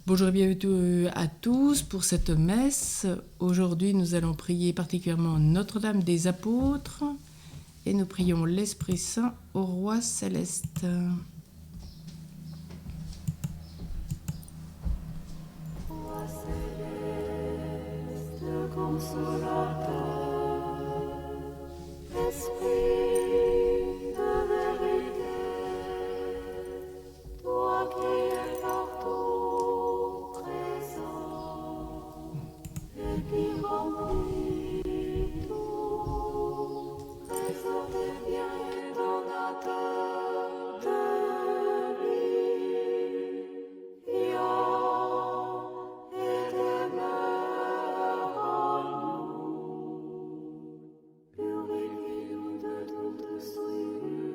Bonjour et bienvenue à tous pour cette messe. Aujourd'hui, nous allons prier particulièrement Notre-Dame des Apôtres et nous prions l'Esprit Saint au Roi Céleste. Roi céleste, consolateur, Esprit de vérité, toi qui es partout présent et qui remplis tout, trésor des biens et donateur de vie, viens et demeure en nous, purifie-nous de toute souillure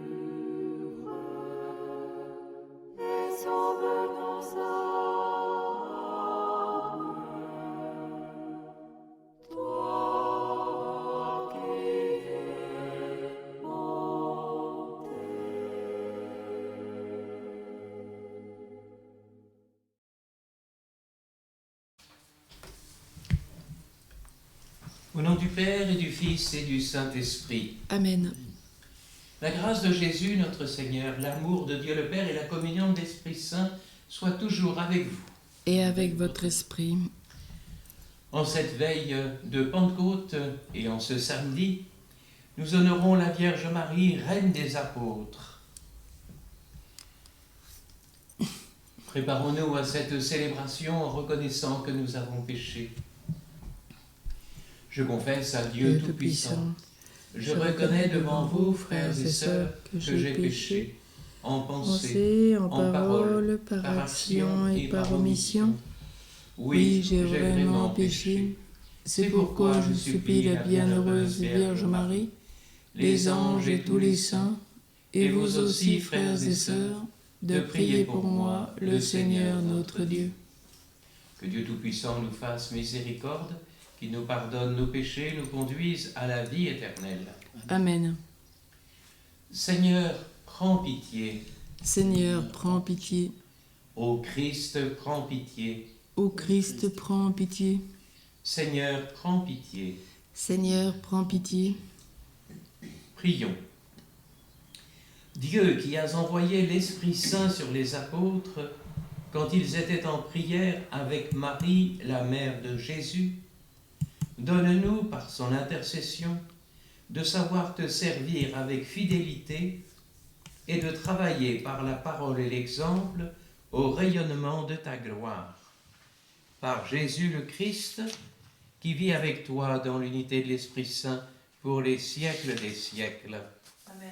et sauve nos âmes. Toi qui es monté. Au nom du Père et du Fils et du Saint-Esprit, Amen. la grâce de Jésus, notre Seigneur, l'amour de Dieu le Père et la communion de l'Esprit Saint soient toujours avec vous. Et avec votre esprit. En cette veille de Pentecôte et en ce samedi, nous honorons la Vierge Marie, Reine des Apôtres. Préparons-nous à cette célébration en reconnaissant que nous avons péché. Je confesse à Dieu Tout-Puissant. Je reconnais devant vous, frères et sœurs, que j'ai péché, en pensée, En parole, par action et par omission. Oui, j'ai vraiment péché. C'est pourquoi je supplie la bienheureuse Vierge Marie, les anges et tous les saints, et vous aussi, frères et sœurs, de prier pour moi, le Seigneur notre Dieu. Que Dieu Tout-Puissant nous fasse miséricorde, qu'il nous pardonne nos péchés, nous conduise à la vie éternelle. Amen. Seigneur, prends pitié. Seigneur, prends pitié. Ô Christ, prends pitié. Ô Christ, prends pitié. Seigneur, prends pitié. Seigneur, prends pitié. Prions. Dieu qui as envoyé l'Esprit Saint sur les apôtres quand ils étaient en prière avec Marie, la mère de Jésus, donne-nous par son intercession de savoir te servir avec fidélité et de travailler par la parole et l'exemple au rayonnement de ta gloire. Par Jésus le Christ, qui vit avec toi dans l'unité de l'Esprit Saint pour les siècles des siècles. Amen.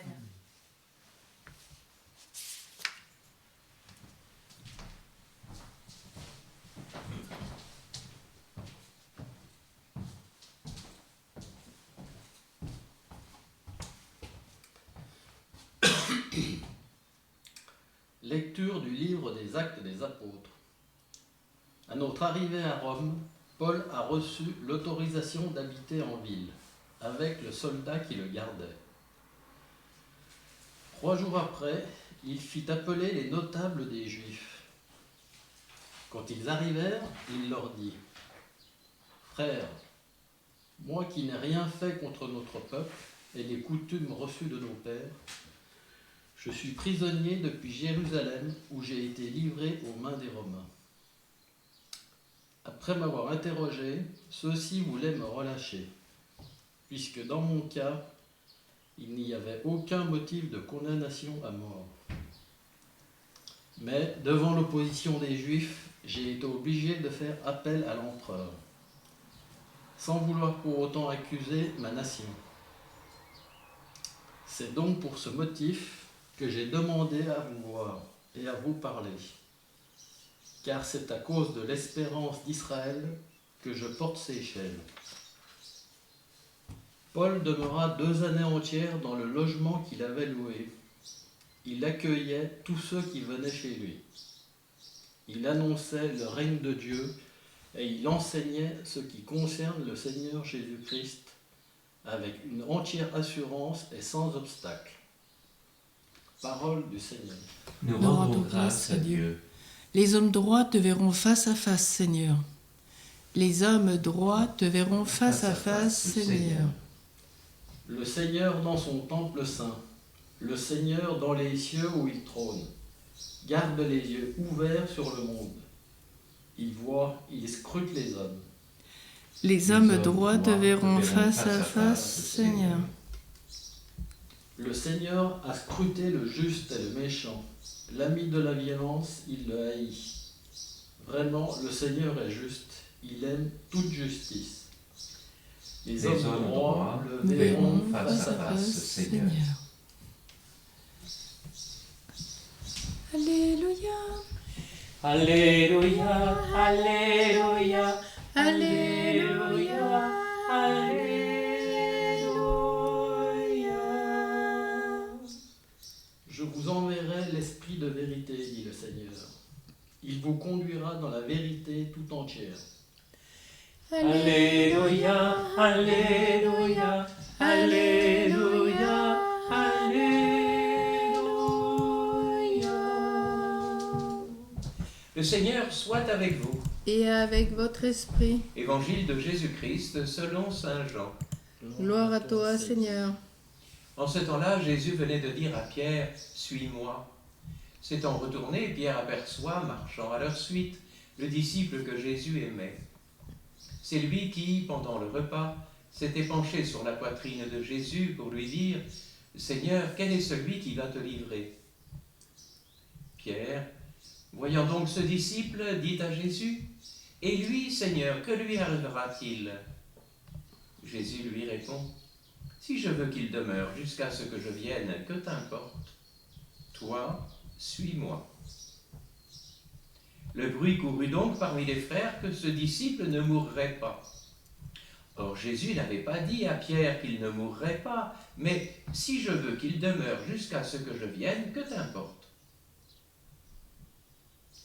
Lecture du livre des Actes des Apôtres. À notre arrivée à Rome, Paul a reçu l'autorisation d'habiter en ville, avec le soldat qui le gardait. 3 jours après, il fit appeler les notables des Juifs. Quand ils arrivèrent, il leur dit : « Frères, moi qui n'ai rien fait contre notre peuple et les coutumes reçues de nos pères, je suis prisonnier depuis Jérusalem où j'ai été livré aux mains des Romains. Après m'avoir interrogé, ceux-ci voulaient me relâcher, puisque dans mon cas, il n'y avait aucun motif de condamnation à mort. Mais devant l'opposition des Juifs, j'ai été obligé de faire appel à l'empereur, sans vouloir pour autant accuser ma nation. C'est donc pour ce motif que j'ai demandé à vous voir et à vous parler, car c'est à cause de l'espérance d'Israël que je porte ces chaînes. » Paul demeura 2 années entières dans le logement qu'il avait loué. Il accueillait tous ceux qui venaient chez lui. Il annonçait le règne de Dieu et il enseignait ce qui concerne le Seigneur Jésus-Christ avec une entière assurance et sans obstacle. Parole du Seigneur. Nous rendons grâce à Dieu. Les hommes droits te verront face à face, Seigneur. Les hommes droits te verront face à face, Seigneur. Le Seigneur dans son temple saint, le Seigneur dans les cieux où il trône, garde les yeux ouverts sur le monde. Il voit, il scrute les hommes. Les hommes droits te verront face à face, Seigneur. Le Seigneur a scruté le juste et le méchant. L'ami de la violence, il le haït. Vraiment, le Seigneur est juste. Il aime toute justice. Les hommes droits le verront face à face, Seigneur. Alléluia, Alléluia, Alléluia, Alléluia, Alléluia. Je vous enverrai l'Esprit de vérité, dit le Seigneur. Il vous conduira dans la vérité tout entière. Alléluia, Alléluia, Alléluia, Alléluia. Le Seigneur soit avec vous. et avec votre esprit. Évangile de Jésus-Christ selon saint Jean. Gloire à toi, Seigneur. En ce temps-là, Jésus venait de dire à Pierre, « Suis-moi ». S'étant retourné, Pierre aperçoit, marchant à leur suite, le disciple que Jésus aimait. C'est lui qui, pendant le repas, s'était penché sur la poitrine de Jésus pour lui dire, « Seigneur, quel est celui qui va te livrer ?» Pierre, voyant donc ce disciple, dit à Jésus, « Et lui, Seigneur, que lui arrivera-t-il » Jésus lui répond, « Si je veux qu'il demeure jusqu'à ce que je vienne, que t'importe? Toi, suis-moi. » Le bruit courut donc parmi les frères que ce disciple ne mourrait pas. Or Jésus n'avait pas dit à Pierre qu'il ne mourrait pas, mais « Si je veux qu'il demeure jusqu'à ce que je vienne, que t'importe ?»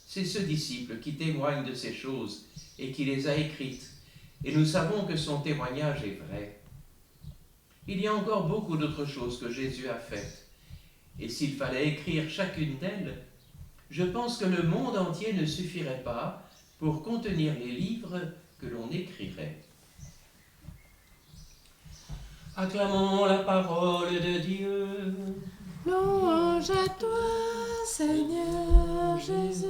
C'est ce disciple qui témoigne de ces choses et qui les a écrites, et nous savons que son témoignage est vrai. Il y a encore beaucoup d'autres choses que Jésus a faites, et s'il fallait écrire chacune d'elles, je pense que le monde entier ne suffirait pas pour contenir les livres que l'on écrirait. Acclamons la parole de Dieu. Louange à toi, Seigneur Jésus.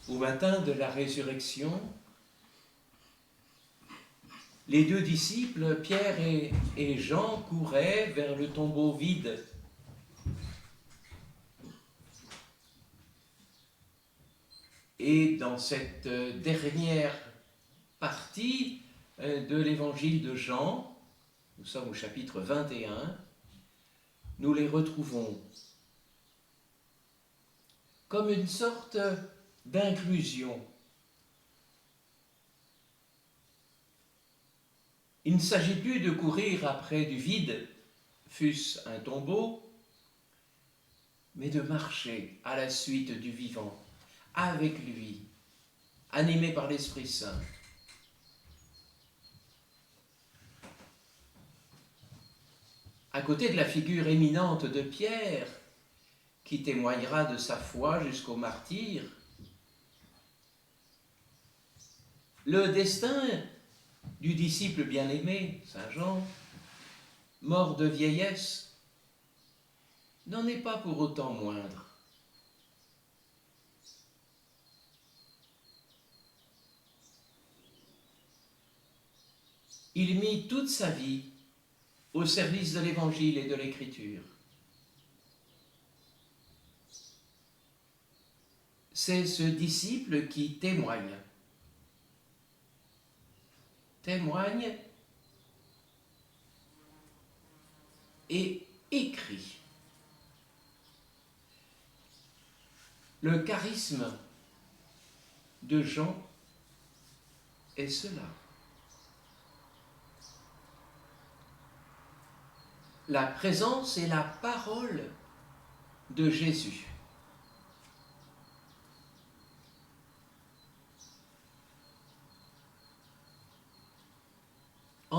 Au matin de la résurrection, les deux disciples, Pierre et Jean, couraient vers le tombeau vide. Et dans cette dernière partie de l'évangile de Jean, nous sommes au chapitre 21, nous les retrouvons comme une sorte d'inclusion. Il ne s'agit plus de courir après du vide, fût-ce un tombeau, mais de marcher à la suite du vivant, avec lui, animé par l'Esprit Saint. À côté de la figure éminente de Pierre, qui témoignera de sa foi jusqu'au martyre, le destin du disciple bien-aimé, Saint Jean, mort de vieillesse, n'en est pas pour autant moindre. Il mit toute sa vie au service de l'Évangile et de l'Écriture. C'est ce disciple qui témoigne et écrit. Le charisme de Jean est cela. La présence et la parole de Jésus.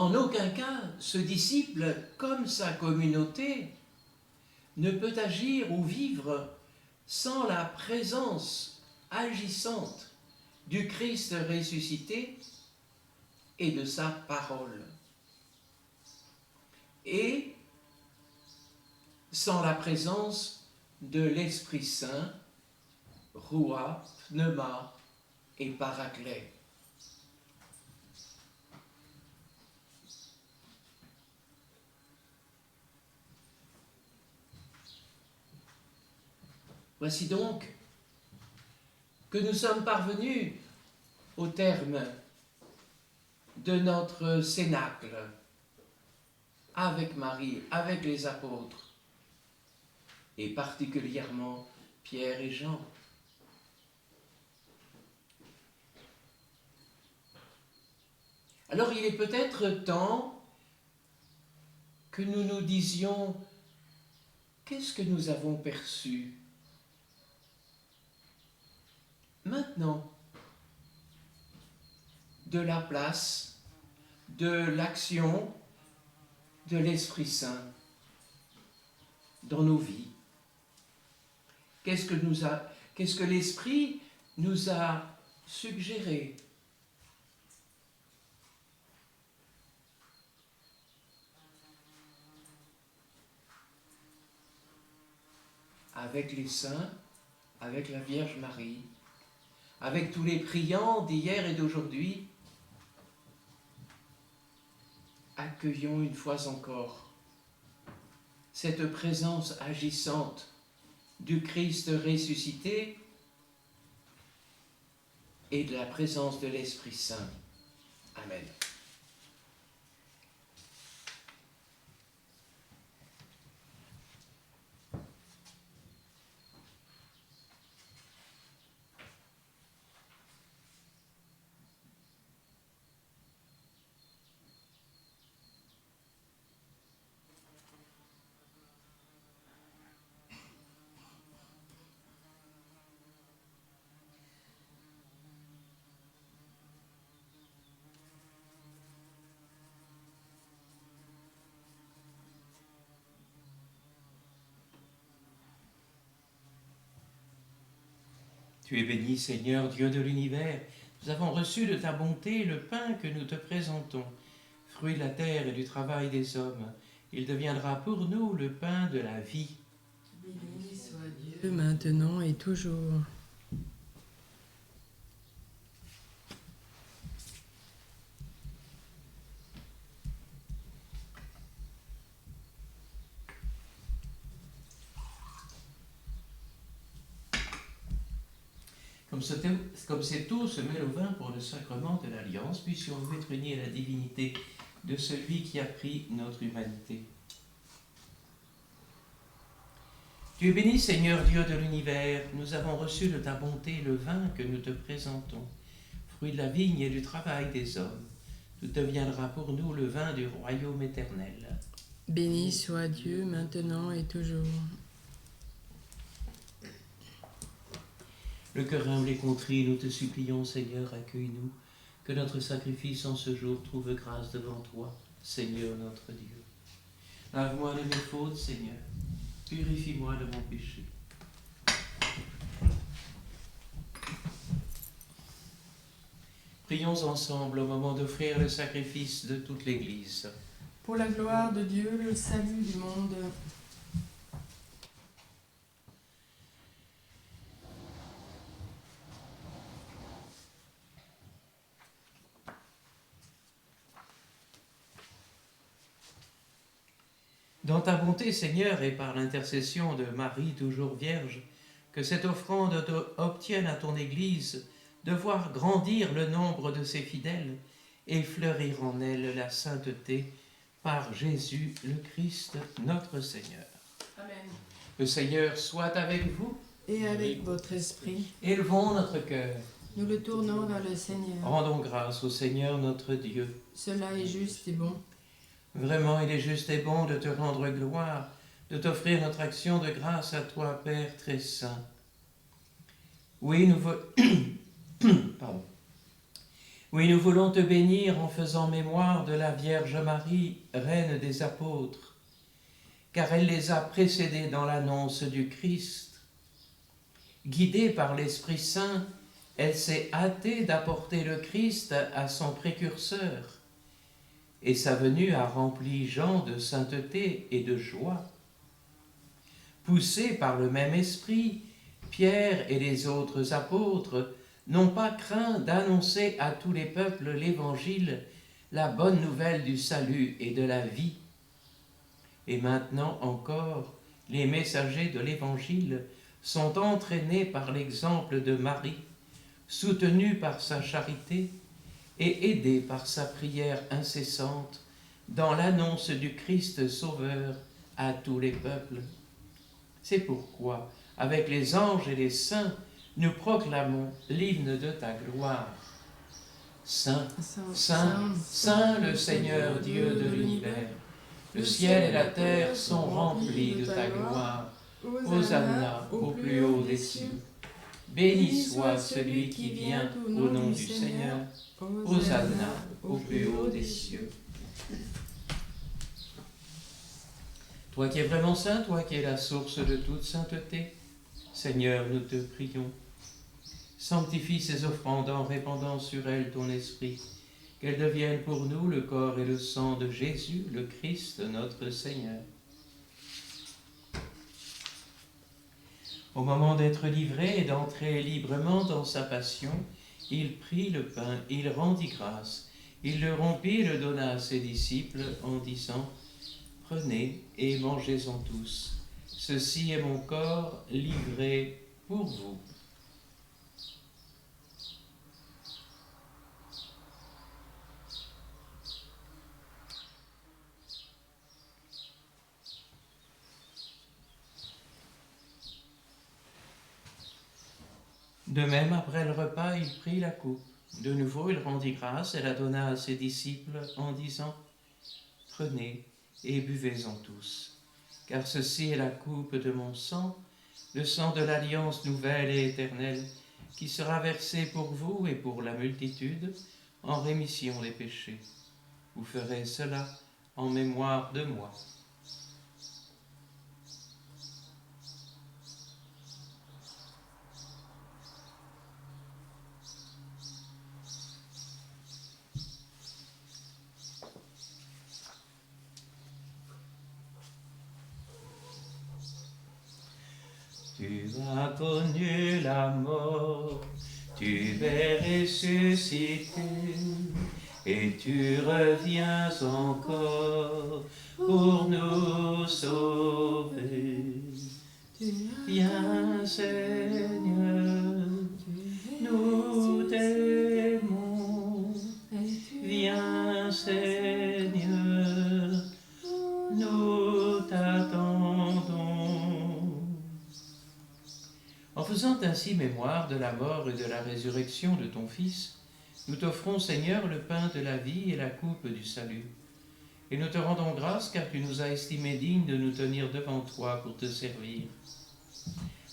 En aucun cas, ce disciple, comme sa communauté, ne peut agir ou vivre sans la présence agissante du Christ ressuscité et de sa parole. Et sans la présence de l'Esprit Saint, Roua, Pneuma et Paraclet. Voici donc que nous sommes parvenus au terme de notre cénacle avec Marie, avec les apôtres, et particulièrement Pierre et Jean. Alors il est peut-être temps que nous nous disions qu'est-ce que nous avons perçu maintenant de la place, de l'action de l'Esprit Saint dans nos vies. Qu'est-ce que l'Esprit nous a suggéré? Avec les saints, avec la Vierge Marie, avec tous les priants d'hier et d'aujourd'hui, accueillons une fois encore cette présence agissante du Christ ressuscité et de la présence de l'Esprit Saint. Amen. Tu es béni, Seigneur, Dieu de l'univers. Nous avons reçu de ta bonté le pain que nous te présentons, fruit de la terre et du travail des hommes. Il deviendra pour nous le pain de la vie. Béni soit Dieu, maintenant et toujours. Comme cette eau se mêle au vin pour le sacrement de l'Alliance, puissions-nous être unis à la divinité de celui qui a pris notre humanité. Tu es béni, Seigneur Dieu de l'univers. Nous avons reçu de ta bonté le vin que nous te présentons, fruit de la vigne et du travail des hommes. Tout deviendra pour nous le vin du royaume éternel. Béni soit Dieu, maintenant et toujours. Le cœur humble et contrit, nous te supplions, Seigneur, accueille-nous, que notre sacrifice en ce jour trouve grâce devant toi, Seigneur notre Dieu. Lave-moi de mes fautes, Seigneur, purifie-moi de mon péché. Prions ensemble au moment d'offrir le sacrifice de toute l'Église. Pour la gloire de Dieu, le salut du monde. Dans ta bonté, Seigneur, et par l'intercession de Marie, toujours vierge, que cette offrande obtienne à ton Église de voir grandir le nombre de ses fidèles et fleurir en elle la sainteté par Jésus le Christ, notre Seigneur. Amen. Le Seigneur soit avec vous. Et avec votre esprit, Élevons notre cœur. nous le tournons vers le Seigneur. Rendons grâce au Seigneur notre Dieu. Cela est juste et bon. Vraiment, il est juste et bon de te rendre gloire, de t'offrir notre action de grâce à toi, Père très saint. Oui, Oui, nous voulons te bénir en faisant mémoire de la Vierge Marie, reine des apôtres, car elle les a précédés dans l'annonce du Christ. Guidée par l'Esprit Saint, elle s'est hâtée d'apporter le Christ à son précurseur, et sa venue a rempli Jean de sainteté et de joie. Poussés par le même esprit, Pierre et les autres apôtres n'ont pas craint d'annoncer à tous les peuples l'Évangile, la bonne nouvelle du salut et de la vie. Et maintenant encore, les messagers de l'Évangile sont entraînés par l'exemple de Marie, soutenus par sa charité et aidés par sa prière incessante dans l'annonce du Christ Sauveur à tous les peuples. C'est pourquoi, avec les anges et les saints, nous proclamons l'hymne de ta gloire. Saint, Saint, Saint, le Seigneur Dieu de l'univers, le ciel et la terre sont remplis de ta gloire. Hosanna au plus haut des cieux. Béni soit celui qui vient au nom du Seigneur. Hosanna au plus haut des cieux. Toi qui es vraiment saint, toi qui es la source de toute sainteté, Seigneur, nous te prions. Sanctifie ces offrandes en répandant sur elles ton esprit, qu'elles deviennent pour nous le corps et le sang de Jésus, le Christ, notre Seigneur. Au moment d'être livré et d'entrer librement dans sa passion, il prit le pain, il rendit grâce, il le rompit et le donna à ses disciples en disant « Prenez et mangez-en tous, ceci est mon corps livré pour vous. » De même, après le repas, il prit la coupe. De nouveau, il rendit grâce et la donna à ses disciples en disant « Prenez et buvez-en tous, car ceci est la coupe de mon sang, le sang de l'alliance nouvelle et éternelle, qui sera versé pour vous et pour la multitude en rémission des péchés. Vous ferez cela en mémoire de moi. » Tu as connu la mort, tu es ressuscité, et tu reviens encore pour nous sauver. Viens Seigneur, nous t'aimons. Viens Seigneur, nous t'attendons. En faisant ainsi mémoire de la mort et de la résurrection de ton Fils, nous t'offrons, Seigneur, le pain de la vie et la coupe du salut. Et nous te rendons grâce car tu nous as estimés dignes de nous tenir devant toi pour te servir.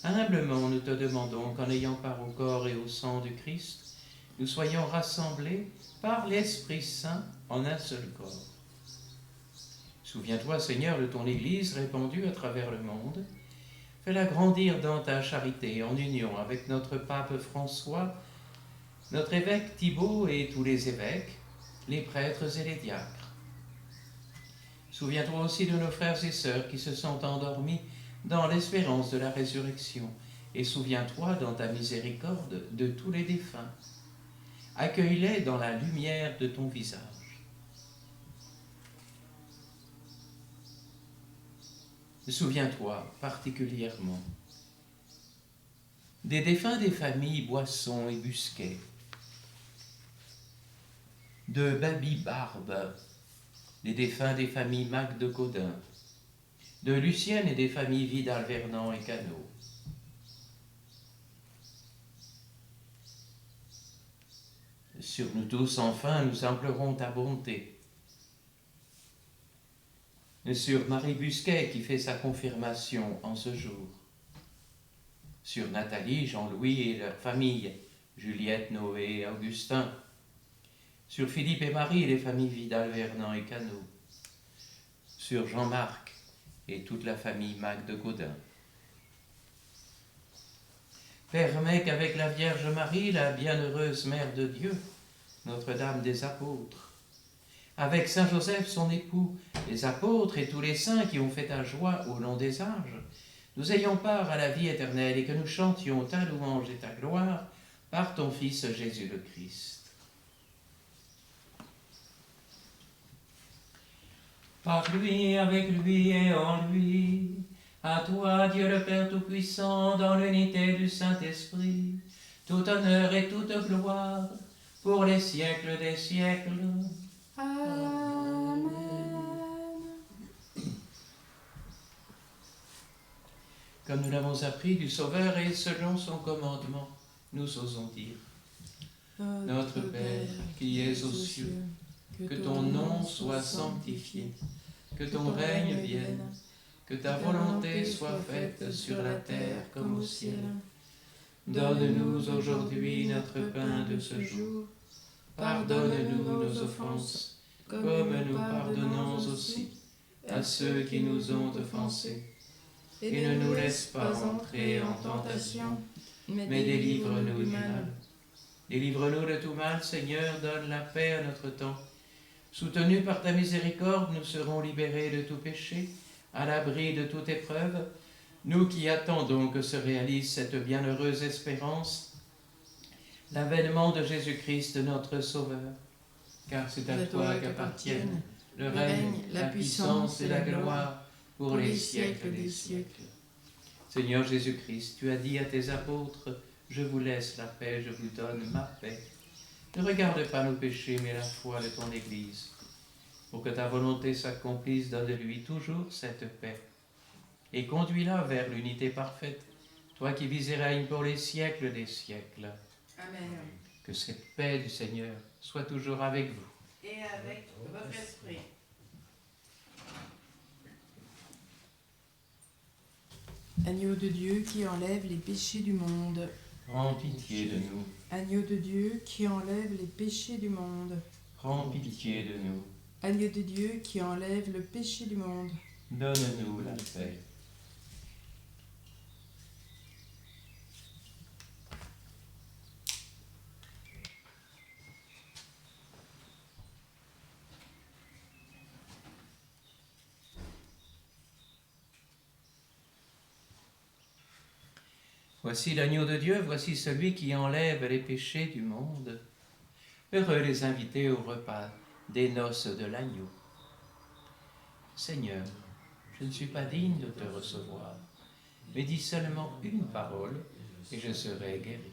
Humblement, nous te demandons qu'en ayant part au corps et au sang du Christ, nous soyons rassemblés par l'Esprit Saint en un seul corps. Souviens-toi, Seigneur, de ton Église répandue à travers le monde. Fais-la grandir dans ta charité, en union avec notre pape François, notre évêque Thibaut et tous les évêques, les prêtres et les diacres. Souviens-toi aussi de nos frères et sœurs qui se sont endormis dans l'espérance de la résurrection, et souviens-toi dans ta miséricorde de tous les défunts. Accueille-les dans la lumière de ton visage. Souviens-toi particulièrement des défunts des familles Boisson et Busquet, de Baby Barbe, des défunts des familles Mac de Caudin, de Lucienne et des familles Vidal-Vernant et Cano. Sur nous tous, enfin, nous implorons ta bonté. Sur Marie Busquet qui fait sa confirmation en ce jour. Sur Nathalie, Jean-Louis et leur famille, Juliette, Noé et Augustin. sur Philippe et Marie et les familles Vidal, Vernant et Cano, sur Jean-Marc et toute la famille Mac de Gaudin. Permets qu'avec la Vierge Marie, la bienheureuse Mère de Dieu, Notre-Dame des Apôtres, avec Saint Joseph, son époux, les apôtres et tous les saints qui ont fait ta joie au long des âges, nous ayons part à la vie éternelle et que nous chantions ta louange et ta gloire par ton Fils Jésus le Christ. Par lui, avec lui et en lui, à toi, Dieu le Père Tout-Puissant, dans l'unité du Saint-Esprit, tout honneur et toute gloire, pour les siècles des siècles. Amen. Comme nous l'avons appris du Sauveur et selon son commandement, nous osons dire: Notre Père, qui es aux cieux, que ton nom soit sanctifié, que ton règne vienne, que ta volonté soit faite sur la terre comme au ciel. Donne-nous aujourd'hui notre pain de ce jour. Pardonne-nous nos offenses, comme nous pardonnons aussi à ceux qui nous ont offensés. Et ne nous laisse pas entrer en tentation, mais délivre-nous du mal. Délivre-nous de tout mal, Seigneur, donne la paix à notre temps. Soutenus par ta miséricorde, nous serons libérés de tout péché, à l'abri de toute épreuve, nous qui attendons que se réalise cette bienheureuse espérance, l'avènement de Jésus-Christ, notre Sauveur. Car c'est à toi qu'appartiennent le règne, la puissance et la gloire pour les siècles des siècles. Seigneur Jésus-Christ, tu as dit à tes apôtres: je vous laisse la paix, je vous donne ma paix. Ne regarde pas nos péchés, mais la foi de ton Église. Pour que ta volonté s'accomplisse, donne-lui toujours cette paix. Et conduis-la vers l'unité parfaite, toi qui vis et règnes pour les siècles des siècles. Amen. Que cette paix du Seigneur soit toujours avec vous. Et avec votre esprit. Agneau de Dieu qui enlève les péchés du monde. Prends pitié de nous. Agneau de Dieu qui enlève les péchés du monde. Prends pitié de nous. Agneau de Dieu qui enlève le péché du monde. Donne-nous la paix. Voici l'agneau de Dieu, voici celui qui enlève les péchés du monde. Heureux les invités au repas des noces de l'agneau. Seigneur, je ne suis pas digne de te recevoir, mais dis seulement une parole et je serai guéri.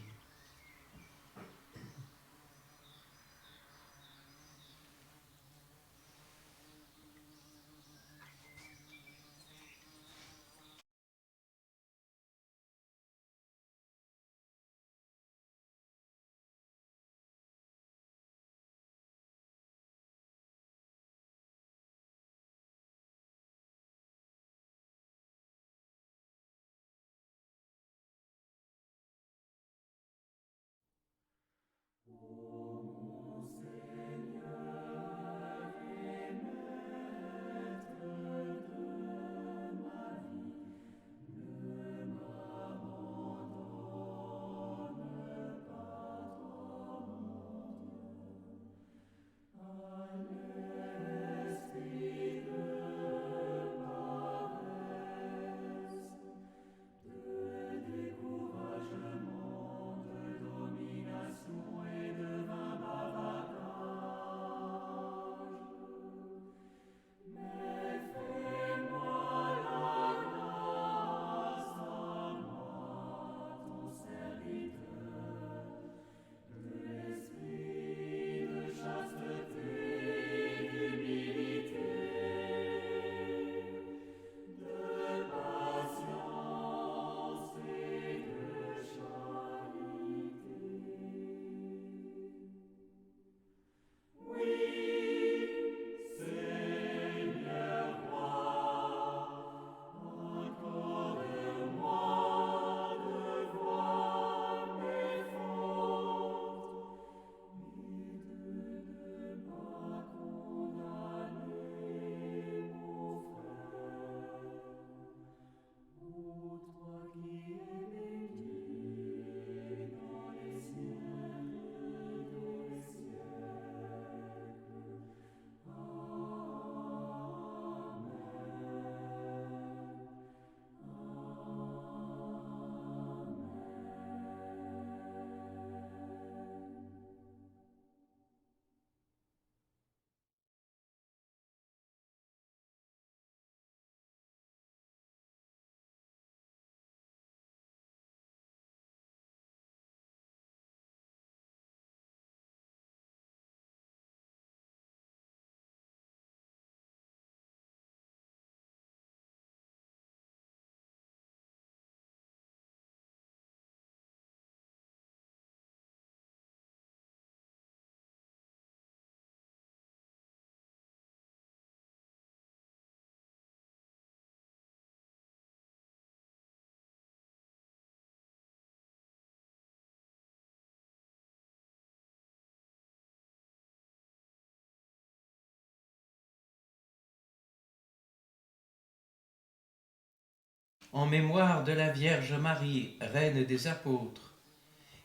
en mémoire de la Vierge Marie, Reine des apôtres.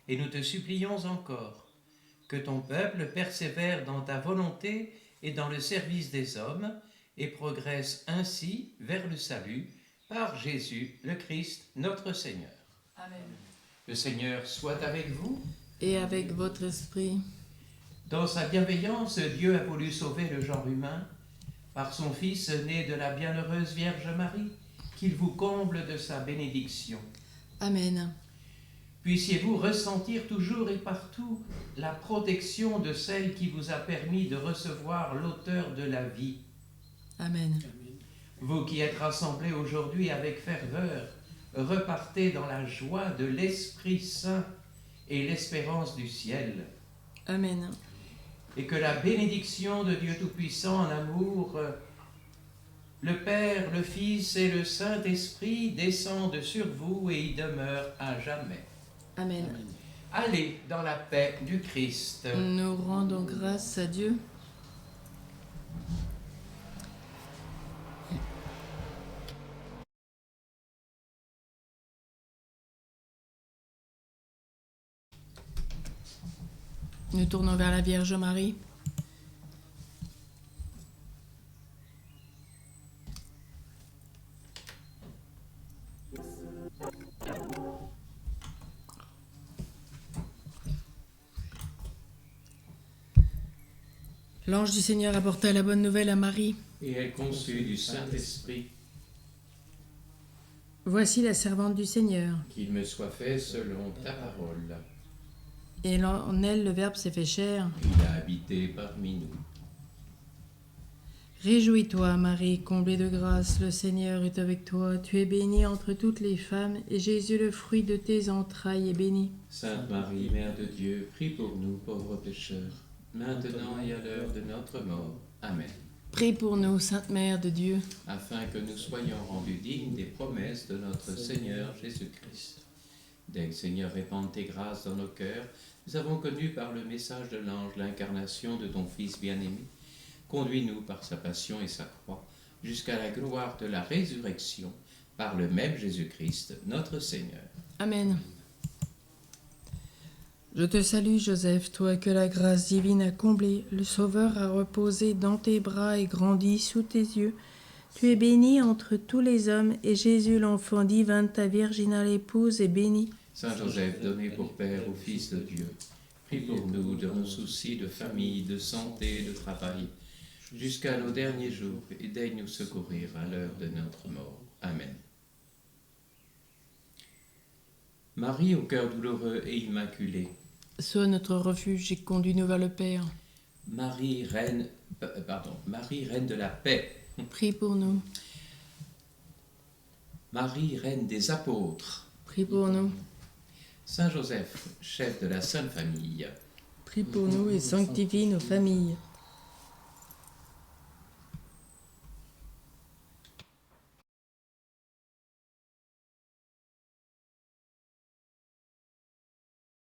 Et nous te supplions encore que ton peuple persévère dans ta volonté et dans le service des hommes et progresse ainsi vers le salut par Jésus le Christ, notre Seigneur. Amen. Le Seigneur soit avec vous. Et avec votre esprit. Dans sa bienveillance, Dieu a voulu sauver le genre humain par son Fils né de la bienheureuse Vierge Marie, qu'il vous comble de sa bénédiction. Amen. Puissiez-vous ressentir toujours et partout la protection de celle qui vous a permis de recevoir l'auteur de la vie. Amen. Vous qui êtes rassemblés aujourd'hui avec ferveur, repartez dans la joie de l'Esprit Saint et l'espérance du ciel. Amen. Et que la bénédiction de Dieu Tout-Puissant en amour, le Père, le Fils et le Saint-Esprit descendent sur vous et y demeurent à jamais. Amen. Allez dans la paix du Christ. Nous rendons grâce à Dieu. Nous tournons vers la Vierge Marie. L'ange du Seigneur apporta la bonne nouvelle à Marie. Et elle conçut du Saint-Esprit. Voici la servante du Seigneur. Qu'il me soit fait selon ta parole. Et en elle, le Verbe s'est fait chair. Il a habité parmi nous. Réjouis-toi, Marie, comblée de grâce, le Seigneur est avec toi. Tu es bénie entre toutes les femmes, et Jésus, le fruit de tes entrailles, est béni. Sainte Marie, Mère de Dieu, prie pour nous pauvres pécheurs, maintenant et à l'heure de notre mort. Amen. Prie pour nous, Sainte Mère de Dieu, Afin que nous soyons rendus dignes des promesses de notre Seigneur Jésus-Christ. Dès que Seigneur répande tes grâces dans nos cœurs, nous avons connu par le message de l'ange l'incarnation de ton Fils bien-aimé. Conduis-nous par sa passion et sa croix, jusqu'à la gloire de la résurrection, par le même Jésus-Christ, notre Seigneur. Amen. Je te salue, Joseph, toi que la grâce divine a comblé. Le Sauveur a reposé dans tes bras et grandi sous tes yeux. Tu es bénie entre tous les hommes, et Jésus, l'enfant divin de ta virginale épouse, est béni. Saint Joseph, donné pour Père au Fils de Dieu, prie pour nous dans nos soucis de famille, de santé, de travail, jusqu'à nos derniers jours, et daigne nous secourir à l'heure de notre mort. Amen. Marie, au cœur douloureux et immaculé, Sois notre refuge et conduis-nous vers le Père. Marie, reine de la paix, Prie pour nous. Marie, reine des apôtres, Prie pour nous. Saint Joseph, chef de la Sainte Famille, Prie pour nous et sanctifie nos familles.